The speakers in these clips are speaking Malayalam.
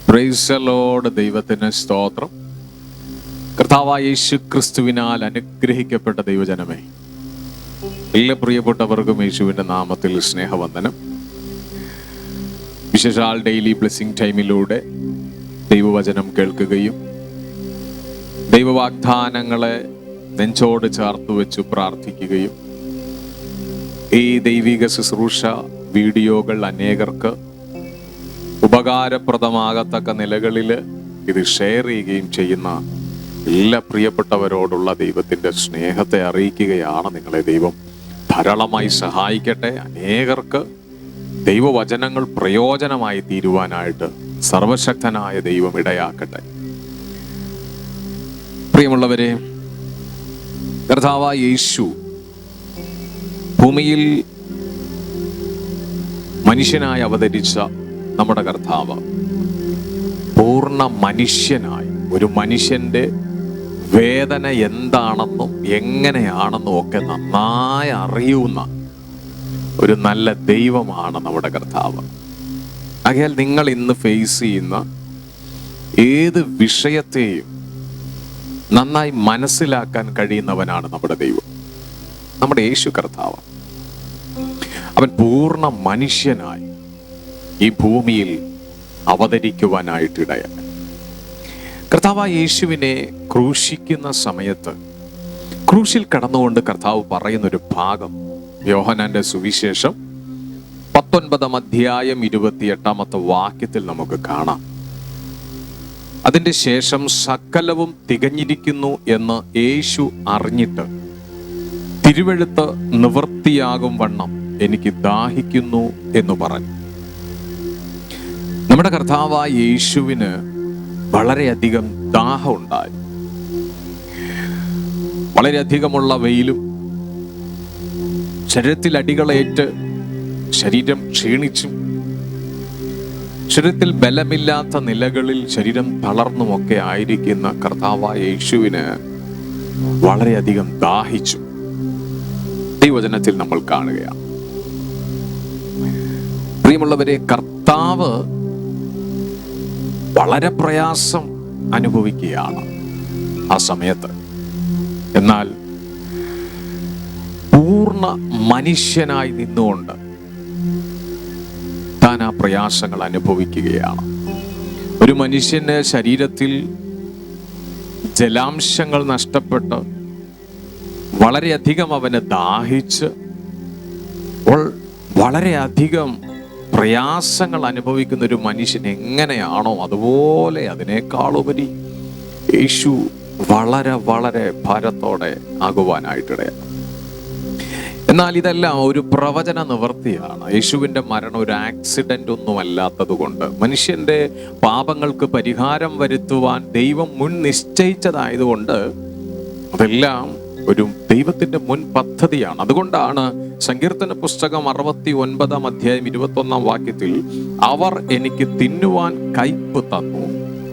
Price the Lord. ദൈവത്തിന് സ്തോത്രം. കർത്താവായ യേശു ക്രിസ്തുവിനാൽ അനുഗ്രഹിക്കപ്പെട്ട ദൈവജനമേ, എല്ലാ പ്രിയപ്പെട്ടവർക്കും യേശുവിൻ്റെ നാമത്തിൽ സ്നേഹവന്ദനം. വിശേഷാൽ ഡെയിലി ബ്ലെസ്സിംഗ് ടൈമിലൂടെ ദൈവവചനം കേൾക്കുകയും ദൈവവാഗ്ദാനങ്ങളെ നെഞ്ചോട് ചേർത്ത് വെച്ച് പ്രാർത്ഥിക്കുകയും ഈ ദൈവിക ശുശ്രൂഷ വീഡിയോകൾ അനേകർക്ക് ഉപകാരപ്രദമാകത്തക്ക നിലകളിൽ ഇത് ഷെയർ ചെയ്യുകയും ചെയ്യുന്ന എല്ലാ പ്രിയപ്പെട്ടവരോടുള്ള ദൈവത്തിൻ്റെ സ്നേഹത്തെ അറിയിക്കുകയാണ്. നിങ്ങളെ ദൈവം ധാരാളമായി സഹായിക്കട്ടെ. അനേകർക്ക് ദൈവവചനങ്ങൾ പ്രയോജനമായി തീരുവാനായിട്ട് സർവശക്തനായ ദൈവം ഇടയാക്കട്ടെ. പ്രിയമുള്ളവരെ, കർത്താവായ യേശു ഭൂമിയിൽ മനുഷ്യനായി അവതരിച്ച നമ്മുടെ കർത്താവ് പൂർണ്ണ മനുഷ്യനായി ഒരു മനുഷ്യൻ്റെ വേദന എന്താണെന്നും എങ്ങനെയാണെന്നും ഒക്കെ നന്നായി അറിയുന്ന ഒരു നല്ല ദൈവമാണ് നമ്മുടെ കർത്താവ്. ആകയാൽ നിങ്ങൾ ഇന്ന് ഫേസ് ചെയ്യുന്ന ഏത് വിഷയത്തെയും നന്നായി മനസ്സിലാക്കാൻ കഴിയുന്നവനാണ് നമ്മുടെ ദൈവം, നമ്മുടെ യേശു കർത്താവ്. അവൻ പൂർണ്ണ മനുഷ്യനായി ഈ ഭൂമിയിൽ അവതരിക്കുവാനായിട്ടിടയായി. കർത്താവായ യേശുവിനെ ക്രൂശിക്കുന്ന സമയത്ത് ക്രൂശിൽ കടന്നുകൊണ്ട് കർത്താവ് പറയുന്നൊരു ഭാഗം യോഹന്നാന്റെ സുവിശേഷം 19 അധ്യായം 28 വാക്യത്തിൽ നമുക്ക് കാണാം. അതിൻ്റെ ശേഷം സകലവും തികഞ്ഞിരിക്കുന്നു എന്ന് യേശു അറിഞ്ഞിട്ട് തിരുവെഴുത്ത് നിവൃത്തിയാകും വണ്ണം എനിക്ക് ദാഹിക്കുന്നു എന്ന് പറഞ്ഞു. നമ്മുടെ കർത്താവായ യേശുവിന് വളരെയധികം ദാഹമുണ്ടായി. വളരെയധികമുള്ള വെയിലും ശരീരത്തിൽ അടികളേറ്റ് ശരീരം ക്ഷീണിച്ചും ശരീരത്തിൽ ബലമില്ലാത്ത നിലകളിൽ ശരീരം തളർന്നുമൊക്കെ ആയിരിക്കുന്ന കർത്താവായ യേശുവിന് വളരെയധികം ദാഹിച്ചു. ദൈവവചനത്തിൽ നമ്മൾ കാണുകയാണ്. പ്രിയമുള്ളവരെ, കർത്താവ് വളരെ പ്രയാസം അനുഭവിക്കുകയാണ് ആ സമയത്ത്. എന്നാൽ പൂർണ്ണ മനുഷ്യനായി നിന്നുകൊണ്ട് താൻ ആ പ്രയാസങ്ങൾ അനുഭവിക്കുകയാണ്. ഒരു മനുഷ്യന്റെ ശരീരത്തിൽ ജലാംശങ്ങൾ നഷ്ടപ്പെട്ട് വളരെയധികം അവന് ദാഹിച്ച് വളരെയധികം പ്രയാസങ്ങൾ അനുഭവിക്കുന്ന ഒരു മനുഷ്യൻ എങ്ങനെയാണോ അതുപോലെ അതിനേക്കാളുപരി യേശു വളരെ വളരെ ഭാരത്തോടെ ആകുവാനായിട്ടിടയാണ്. എന്നാൽ ഇതെല്ലാം ഒരു പ്രവചന നിവൃത്തിയാണ്. യേശുവിൻ്റെ മരണം ഒരു ആക്സിഡന്റ് ഒന്നും അല്ലാത്തത് കൊണ്ട്, മനുഷ്യന്റെ പാപങ്ങൾക്ക് പരിഹാരം വരുത്തുവാൻ ദൈവം മുൻ നിശ്ചയിച്ചതായതുകൊണ്ട് അതെല്ലാം ഒരു ദൈവത്തിന്റെ മുൻ പദ്ധതിയാണ്. അതുകൊണ്ടാണ് സങ്കീർത്തന പുസ്തകം 69 അധ്യായം 21 വാക്യത്തിൽ അവർ എനിക്ക് തിന്നുവാൻ കയ്പ് തന്നു,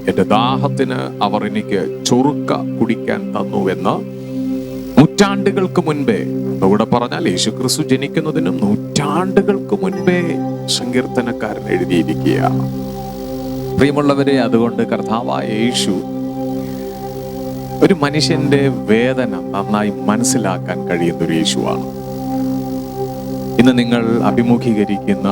എന്റെ ദാഹത്തിന് അവർ എനിക്ക് ചൊറുക്ക കുടിക്കാൻ തന്നു എന്ന് നൂറ്റാണ്ടുകൾക്ക് മുൻപേ, ഇവിടെ പറഞ്ഞാൽ യേശുക്രിസ്തു ജനിക്കുന്നതിനും നൂറ്റാണ്ടുകൾക്ക് മുൻപേ സങ്കീർത്തനക്കാരൻ എഴുതിയിരിക്കുകയാണ്. പ്രിയമുള്ളവരെ, അതുകൊണ്ട് കർത്താവായ യേശു ഒരു മനുഷ്യന്റെ വേദന നന്നായി മനസ്സിലാക്കാൻ കഴിയുന്ന ഒരു യേശുവാണ്. ഇന്ന് നിങ്ങൾ അഭിമുഖീകരിക്കുന്ന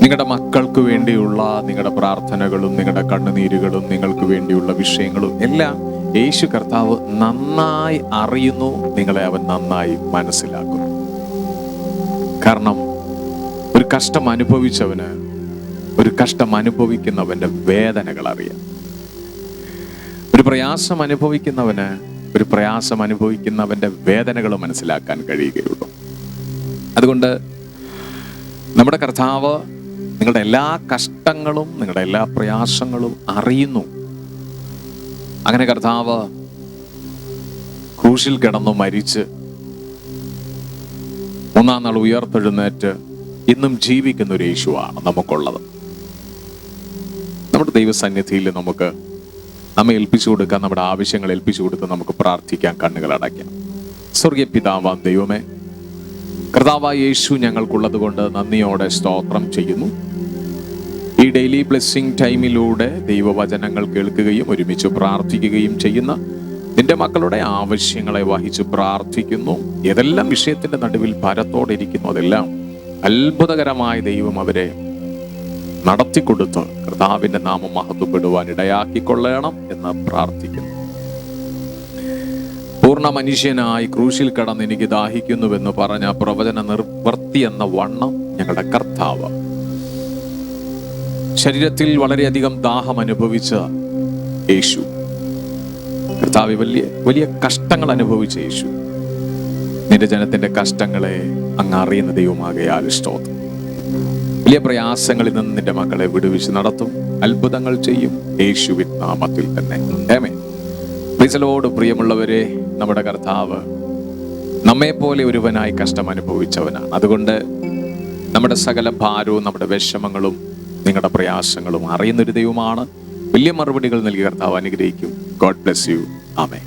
നിങ്ങളുടെ മക്കൾക്ക് വേണ്ടിയുള്ള നിങ്ങളുടെ പ്രാർത്ഥനകളും നിങ്ങളുടെ കണ്ണുനീരുകളും നിങ്ങൾക്ക് വേണ്ടിയുള്ള വിഷയങ്ങളും എല്ലാം യേശു കർത്താവ് നന്നായി അറിയുന്നു. നിങ്ങളെ അവൻ നന്നായി മനസ്സിലാക്കുന്നു. കാരണം ഒരു കഷ്ടം അനുഭവിച്ചവന് ഒരു കഷ്ടം അനുഭവിക്കുന്നവന്റെ വേദനകൾ അറിയാം. ഒരു പ്രയാസം അനുഭവിക്കുന്നവന്റെ വേദനകൾ മനസ്സിലാക്കാൻ കഴിയുകയുള്ളൂ. അതുകൊണ്ട് നമ്മുടെ കർത്താവ് നിങ്ങളുടെ എല്ലാ കഷ്ടങ്ങളും നിങ്ങളുടെ എല്ലാ പ്രയാസങ്ങളും അറിയുന്നു. അങ്ങനെ കർത്താവ് ക്രൂശിൽ കിടന്നു മരിച്ച് 3-ാം നാൾ ഉയർത്തെഴുന്നേറ്റ് ഇന്നും ജീവിക്കുന്ന ഒരു യേശുവാണ് നമുക്കുള്ളത്. നമ്മുടെ ദൈവസന്നിധിയിൽ നമുക്ക് നമ്മെ ഏൽപ്പിച്ചു കൊടുക്കാൻ, നമ്മുടെ ആവശ്യങ്ങൾ ഏൽപ്പിച്ചു കൊടുത്ത് നമുക്ക് പ്രാർത്ഥിക്കാൻ, കണ്ണുകൾ അടയ്ക്കാം. സ്വർഗീയ പിതാവാം ദൈവമേ, കർത്താവായ യേശു ഞങ്ങൾക്കുള്ളത് കൊണ്ട് നന്ദിയോടെ സ്തോത്രം ചെയ്യുന്നു. ഈ ഡെയിലി ബ്ലെസ്സിങ് ടൈമിലൂടെ ദൈവവചനങ്ങൾ കേൾക്കുകയും ഒരുമിച്ച് പ്രാർത്ഥിക്കുകയും ചെയ്യുന്ന നിന്റെ മക്കളുടെ ആവശ്യങ്ങളെ വഹിച്ച് പ്രാർത്ഥിക്കുന്നു. ഏതെല്ലാം വിഷയത്തിന്റെ നടുവിൽ ഭാരത്തോടെ ഇരിക്കുന്നു, അതെല്ലാം അത്ഭുതകരമായ ദൈവം അവരെ നടത്തിക്കൊടുത്ത് കർത്താവിന്റെ നാമം മഹത്വപ്പെടുവാൻ ഇടയാക്കിക്കൊള്ളണം എന്ന് പ്രാർത്ഥിക്കുന്നു. പൂർണ്ണ മനുഷ്യനായി ക്രൂശിൽ കടന്ന് എനിക്ക് ദാഹിക്കുന്നുവെന്ന് പറഞ്ഞ പ്രവചന നിർവൃത്തി എന്ന വണ്ണം ഞങ്ങളുടെ കർത്താവ് ശരീരത്തിൽ വളരെയധികം ദാഹം അനുഭവിച്ച യേശു, കർത്താവ് വലിയ വലിയ കഷ്ടങ്ങൾ അനുഭവിച്ച യേശു, നിന്റെ ജനത്തിന്റെ കഷ്ടങ്ങളെ അങ്ങ് അറിയുന്ന ദൈവമാകയാൽ സ്തോത്രം. വലിയ പ്രയാസങ്ങളിൽ നിന്ന് നിന്റെ മക്കളെ വിടുവിച്ച് നടത്തും, അത്ഭുതങ്ങൾ ചെയ്യും യേശുവിൻ നാമത്തിൽ തന്നെ. ആമേൻ. Praise the lord. പ്രിയമുള്ളവരെ, നമ്മുടെ കർത്താവ് നമ്മെ പോലെ ഒരുവനായി കഷ്ടം അനുഭവിച്ചവനാണ്. അതുകൊണ്ട് നമ്മുടെ സകല ഭാരവും നമ്മുടെ വിഷമങ്ങളും നിങ്ങളുടെ പ്രയാസങ്ങളും അറിയുന്നൊരു ദൈവമാണ്. വലിയ മറുപടികൾ നൽകി കർത്താവ് അനുഗ്രഹിക്കും. God bless you. ആമേൻ.